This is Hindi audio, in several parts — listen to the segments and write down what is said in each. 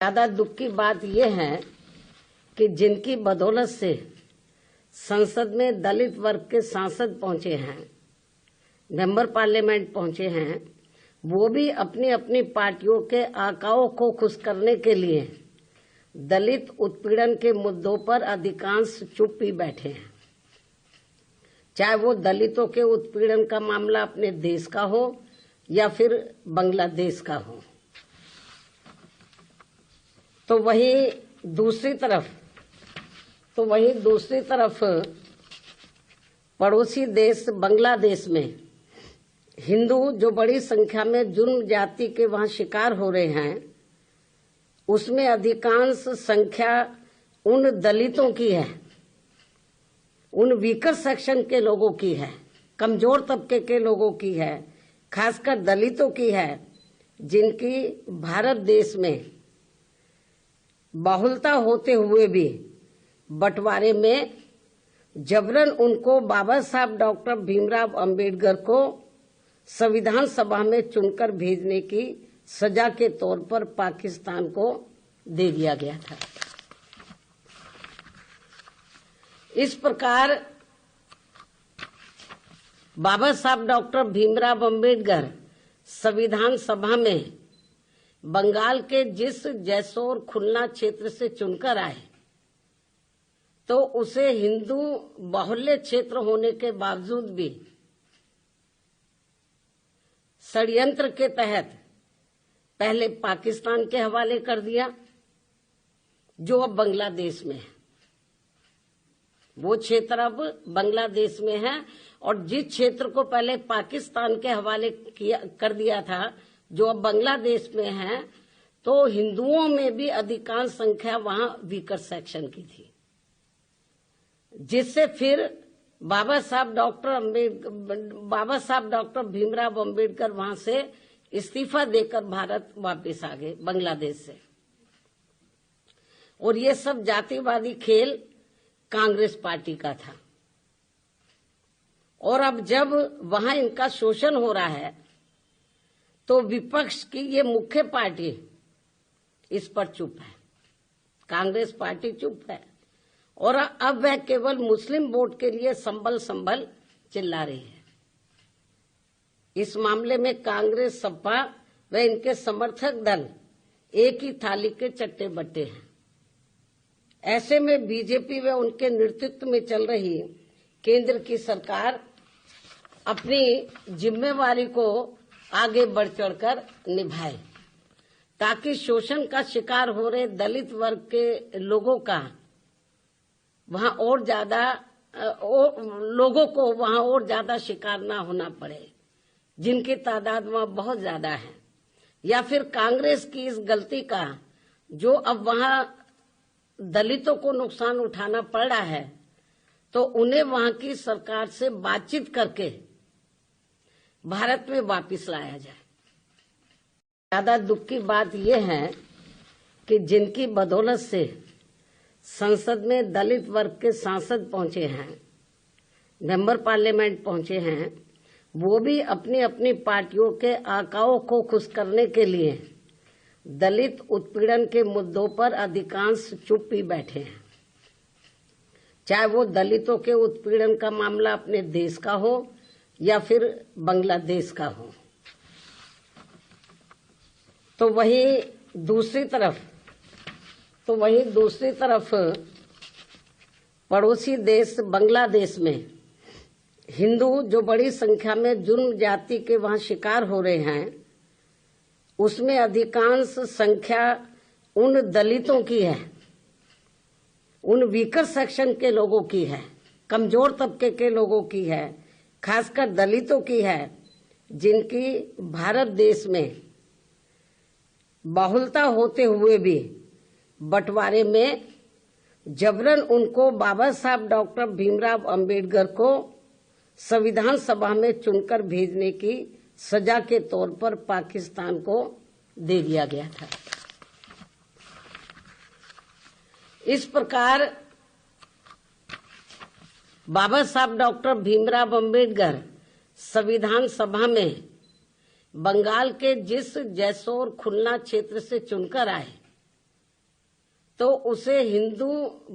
ज्यादा दुख की बात यह है कि जिनकी बदौलत से संसद में दलित वर्ग के सांसद पहुंचे हैं, मेंबर पार्लियामेंट पहुंचे हैं, वो भी अपनी अपनी पार्टियों के आकाओं को खुश करने के लिए दलित उत्पीड़न के मुद्दों पर अधिकांश चुप ही बैठे हैं। चाहे वो दलितों के उत्पीड़न का मामला अपने देश का हो या फिर बांग्लादेश का हो। तो वही दूसरी तरफ पड़ोसी देश बांग्लादेश में हिंदू जो बड़ी संख्या में जुर्म जाति के वहां शिकार हो रहे हैं, उसमें अधिकांश संख्या उन दलितों की है, उन वीकर सेक्शन के लोगों की है, कमजोर तबके के लोगों की है, खासकर दलितों की है, जिनकी भारत देश में बहुलता होते हुए भी बंटवारे में जबरन उनको बाबा साहब डॉक्टर भीमराव अंबेडकर को संविधान सभा में चुनकर भेजने की सजा के तौर पर पाकिस्तान को दे दिया गया था। इस प्रकार बाबा साहब डॉक्टर भीमराव अंबेडकर संविधान सभा में बंगाल के जिस जैसोर खुलना क्षेत्र से चुनकर आए, तो उसे हिंदू बाहुल्य क्षेत्र होने के बावजूद भी षड्यंत्र के तहत पहले पाकिस्तान के हवाले कर दिया, जो अब बांग्लादेश में है। वो क्षेत्र अब बांग्लादेश में है, और जिस क्षेत्र को पहले पाकिस्तान के हवाले कर दिया था, जो अब बांग्लादेश में है, तो हिंदुओं में भी अधिकांश संख्या वहां वीकर सेक्शन की थी, जिससे फिर बाबा साहब डॉक्टर भीमराव अंबेडकर वहां से इस्तीफा देकर भारत वापस आ गए बांग्लादेश से। और ये सब जातिवादी खेल कांग्रेस पार्टी का था। और अब जब वहां इनका शोषण हो रहा है, तो विपक्ष की ये मुख्य पार्टी इस पर चुप है, कांग्रेस पार्टी चुप है, और अब वह केवल मुस्लिम वोट के लिए संभल चिल्ला रही है। इस मामले में कांग्रेस, सपा व इनके समर्थक दल एक ही थाली के चट्टे बट्टे हैं। ऐसे में बीजेपी व उनके नेतृत्व में चल रही केंद्र की सरकार अपनी जिम्मेवारी को आगे बढ़ चढ़कर निभाए, ताकि शोषण का शिकार हो रहे दलित वर्ग के लोगों का वहां और ज्यादा शिकार ना होना पड़े, जिनकी तादाद वहां बहुत ज्यादा है। या फिर कांग्रेस की इस गलती का, जो अब वहां दलितों को नुकसान उठाना पड़ रहा है, तो उन्हें वहां की सरकार से बातचीत करके भारत में वापस लाया जाए। ज्यादा दुख की बात यह है कि जिनकी बदौलत से संसद में दलित वर्ग के सांसद पहुंचे हैं, मेंबर पार्लियामेंट पहुंचे हैं, वो भी अपनी अपनी पार्टियों के आकाओं को खुश करने के लिए दलित उत्पीड़न के मुद्दों पर अधिकांश चुप ही बैठे हैं। चाहे वो दलितों के उत्पीड़न का मामला अपने देश का हो या फिर बांग्लादेश का हो। तो वही दूसरी तरफ पड़ोसी देश बांग्लादेश में हिंदू जो बड़ी संख्या में जुर्म जाति के वहां शिकार हो रहे हैं, उसमें अधिकांश संख्या उन दलितों की है, उन वीकर सेक्शन के लोगों की है, कमजोर तबके के लोगों की है, खासकर दलितों की है, जिनकी भारत देश में बहुलता होते हुए भी बंटवारे में जबरन उनको बाबा साहब डॉक्टर भीमराव अंबेडकर को संविधान सभा में चुनकर भेजने की सजा के तौर पर पाकिस्तान को दे दिया गया था। इस प्रकार बाबा साहब डॉक्टर भीमराव अंबेडकर संविधान सभा में बंगाल के जिस जैसोर खुलना क्षेत्र से चुनकर आए, तो उसे हिंदू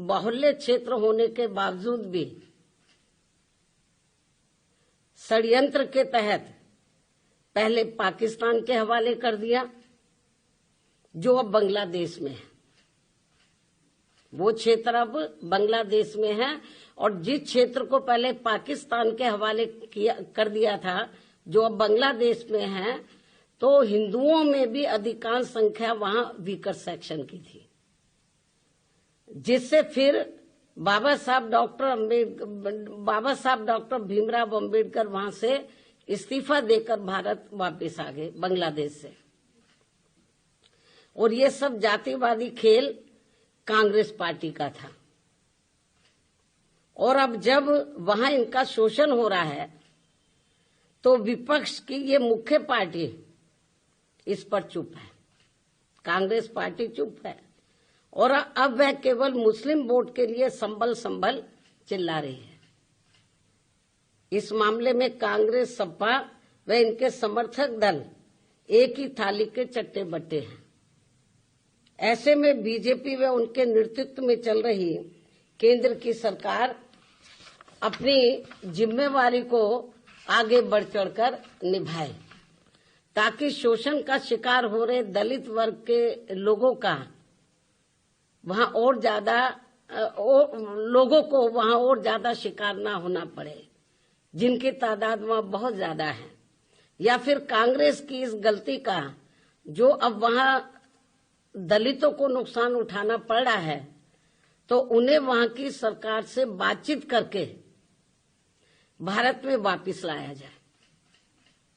बाहुल्य क्षेत्र होने के बावजूद भी षड्यंत्र के तहत पहले पाकिस्तान के हवाले कर दिया, जो अब बांग्लादेश में है। वो क्षेत्र अब बांग्लादेश में है, और जिस क्षेत्र को पहले पाकिस्तान के हवाले कर दिया था, जो अब बांग्लादेश में है, तो हिंदुओं में भी अधिकांश संख्या वहां वीकर सेक्शन की थी, जिससे फिर बाबा साहब डॉक्टर भीमराव अंबेडकर वहां से इस्तीफा देकर भारत वापस आ गए बांग्लादेश से। और ये सब जातिवादी खेल कांग्रेस पार्टी का था। और अब जब वहां इनका शोषण हो रहा है, तो विपक्ष की ये मुख्य पार्टी इस पर चुप है, कांग्रेस पार्टी चुप है। और अब वह केवल मुस्लिम वोट के लिए संभल चिल्ला रही है। इस मामले में कांग्रेस, सपा व इनके समर्थक दल एक ही थाली के चट्टे बट्टे हैं। ऐसे में बीजेपी व उनके नेतृत्व में चल रही केंद्र की सरकार अपनी जिम्मेवारी को आगे बढ़ चढ़कर निभाए, ताकि शोषण का शिकार हो रहे दलित वर्ग के लोगों का वहां और ज्यादा लोगों को वहां और ज्यादा शिकार ना होना पड़े, जिनकी तादाद वहां बहुत ज्यादा है। या फिर कांग्रेस की इस गलती का जो अब वहां दलितों को नुकसान उठाना पड़ रहा है, तो उन्हें वहां की सरकार से बातचीत करके भारत में वापस लाया जाए।